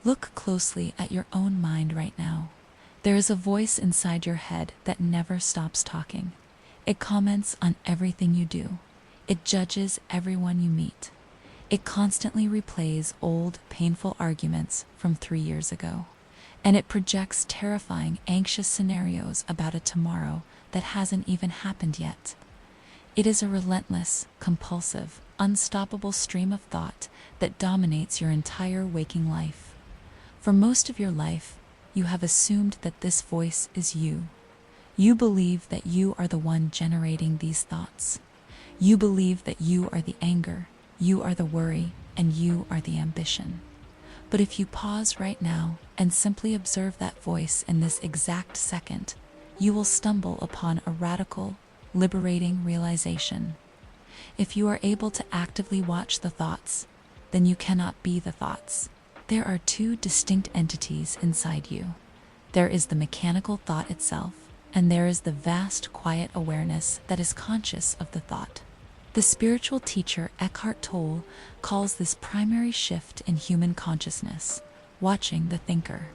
Look closely at your own mind right now. There is a voice inside your head that never stops talking. It comments on everything you do. It judges everyone you meet. It constantly replays old, painful arguments from 3 years ago. And it projects terrifying, anxious scenarios about a tomorrow that hasn't even happened yet. It is a relentless, compulsive, unstoppable stream of thought that dominates your entire waking life. For most of your life, you have assumed that this voice is you. You believe that you are the one generating these thoughts. You believe that you are the anger, you are the worry, and you are the ambition. But if you pause right now and simply observe that voice in this exact second, you will stumble upon a radical, liberating realization. If you are able to actively watch the thoughts, then you cannot be the thoughts. There are two distinct entities inside you. There is the mechanical thought itself, and there is the vast, quiet awareness that is conscious of the thought. The spiritual teacher Eckhart Tolle calls this primary shift in human consciousness, watching the thinker.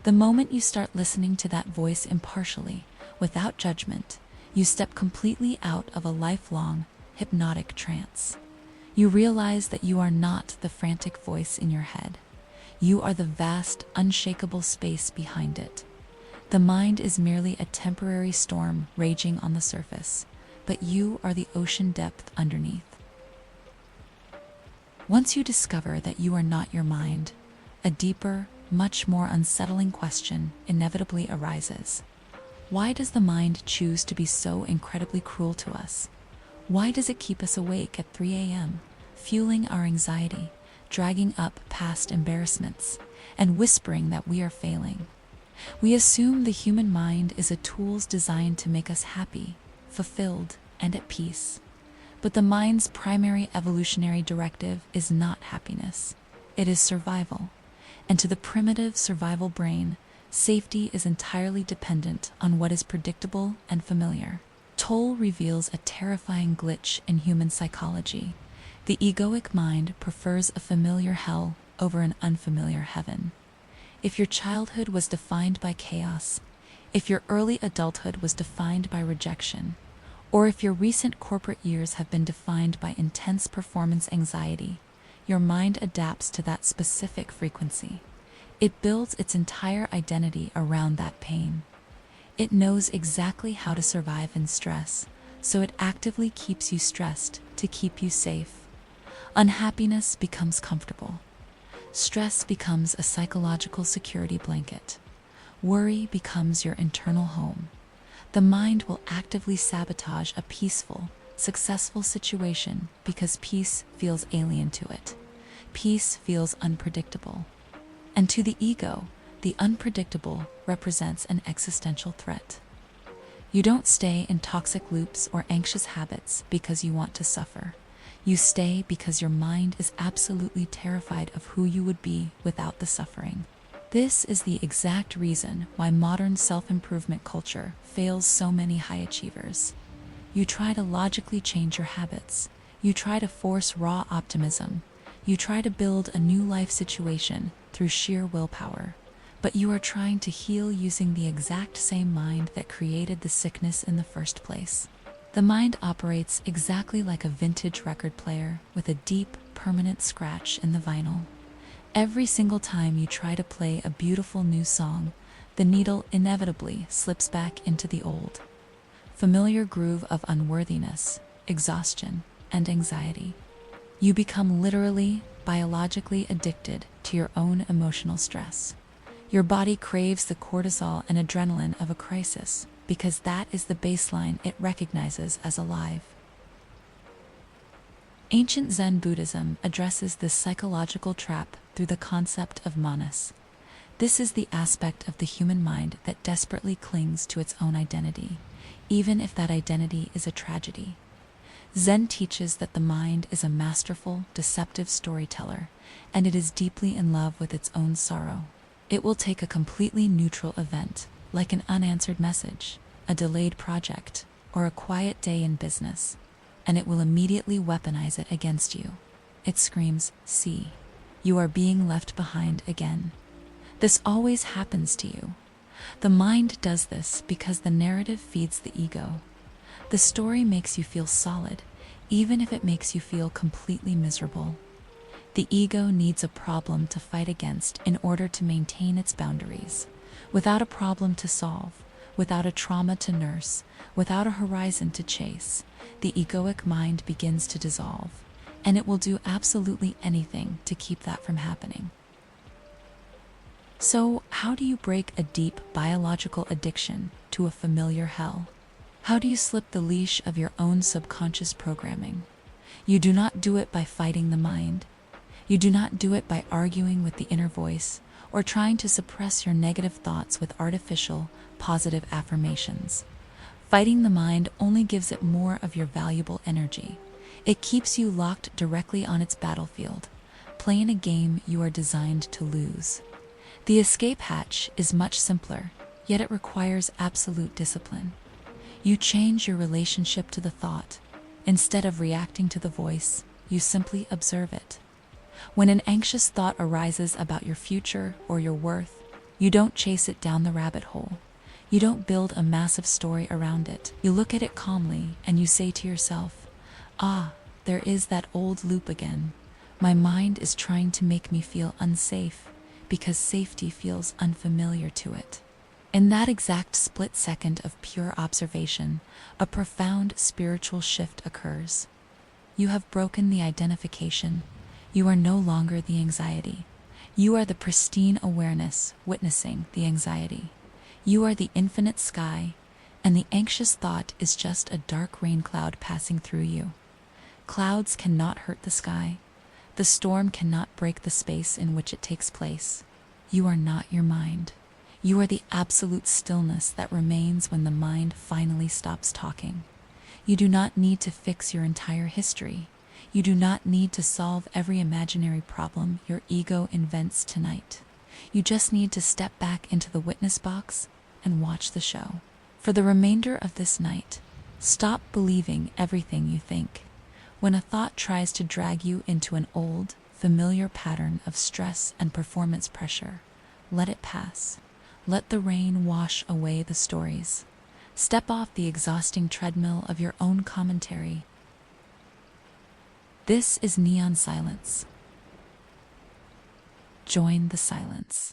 The moment you start listening to that voice impartially, without judgment, you step completely out of a lifelong, hypnotic trance. You realize that you are not the frantic voice in your head. You are the vast, unshakable space behind it. The mind is merely a temporary storm raging on the surface, but you are the ocean depth underneath. Once you discover that you are not your mind, a deeper, much more unsettling question inevitably arises. Why does the mind choose to be so incredibly cruel to us? Why does it keep us awake at 3 a.m., fueling our anxiety, dragging up past embarrassments, and whispering that we are failing? We assume the human mind is a tool designed to make us happy, fulfilled, and at peace. But the mind's primary evolutionary directive is not happiness. It is survival. And to the primitive survival brain, safety is entirely dependent on what is predictable and familiar. Tolle reveals a terrifying glitch in human psychology. The egoic mind prefers a familiar hell over an unfamiliar heaven. If your childhood was defined by chaos, if your early adulthood was defined by rejection, or if your recent corporate years have been defined by intense performance anxiety, your mind adapts to that specific frequency. It builds its entire identity around that pain. It knows exactly how to survive in stress, so it actively keeps you stressed to keep you safe. Unhappiness becomes comfortable. Stress becomes a psychological security blanket. Worry becomes your internal home. The mind will actively sabotage a peaceful, successful situation because peace feels alien to it. Peace feels unpredictable. And to the ego, the unpredictable represents an existential threat. You don't stay in toxic loops or anxious habits because you want to suffer. You stay because your mind is absolutely terrified of who you would be without the suffering. This is the exact reason why modern self-improvement culture fails so many high achievers. You try to logically change your habits. You try to force raw optimism. You try to build a new life situation through sheer willpower. But you are trying to heal using the exact same mind that created the sickness in the first place. The mind operates exactly like a vintage record player with a deep, permanent scratch in the vinyl. Every single time you try to play a beautiful new song, the needle inevitably slips back into the old, familiar groove of unworthiness, exhaustion, and anxiety. You become literally, biologically addicted to your own emotional stress. Your body craves the cortisol and adrenaline of a crisis because that is the baseline it recognizes as alive. Ancient Zen Buddhism addresses this psychological trap through the concept of manas. This is the aspect of the human mind that desperately clings to its own identity, even if that identity is a tragedy. Zen teaches that the mind is a masterful, deceptive storyteller, and it is deeply in love with its own sorrow. It will take a completely neutral event, like an unanswered message, a delayed project, or a quiet day in business, and it will immediately weaponize it against you. It screams, "See, you are being left behind again. This always happens to you. The mind does this because the narrative feeds the ego. The story makes you feel solid, even if it makes you feel completely miserable. The ego needs a problem to fight against in order to maintain its boundaries. Without a problem to solve, without a trauma to nurse, without a horizon to chase, the egoic mind begins to dissolve, and it will do absolutely anything to keep that from happening. So, how do you break a deep biological addiction to a familiar hell? How do you slip the leash of your own subconscious programming? You do not do it by fighting the mind. You do not do it by arguing with the inner voice or trying to suppress your negative thoughts with artificial, positive affirmations. Fighting the mind only gives it more of your valuable energy. It keeps you locked directly on its battlefield, playing a game you are designed to lose. The escape hatch is much simpler, yet it requires absolute discipline. You change your relationship to the thought. Instead of reacting to the voice, you simply observe it. When an anxious thought arises about your future or your worth, you don't chase it down the rabbit hole. You don't build a massive story around it. You look at it calmly and you say to yourself, there is that old loop again. My mind is trying to make me feel unsafe because safety feels unfamiliar to it. In that exact split second of pure observation, a profound spiritual shift occurs. You have broken the identification. You are no longer the anxiety. You are the pristine awareness witnessing the anxiety. You are the infinite sky, and the anxious thought is just a dark rain cloud passing through you. Clouds cannot hurt the sky. The storm cannot break the space in which it takes place. You are not your mind. You are the absolute stillness that remains when the mind finally stops talking. You do not need to fix your entire history. You do not need to solve every imaginary problem your ego invents tonight. You just need to step back into the witness box and watch the show. For the remainder of this night, stop believing everything you think. When a thought tries to drag you into an old, familiar pattern of stress and performance pressure, let it pass. Let the rain wash away the stories. Step off the exhausting treadmill of your own commentary. This is Neon Silence. Join the silence.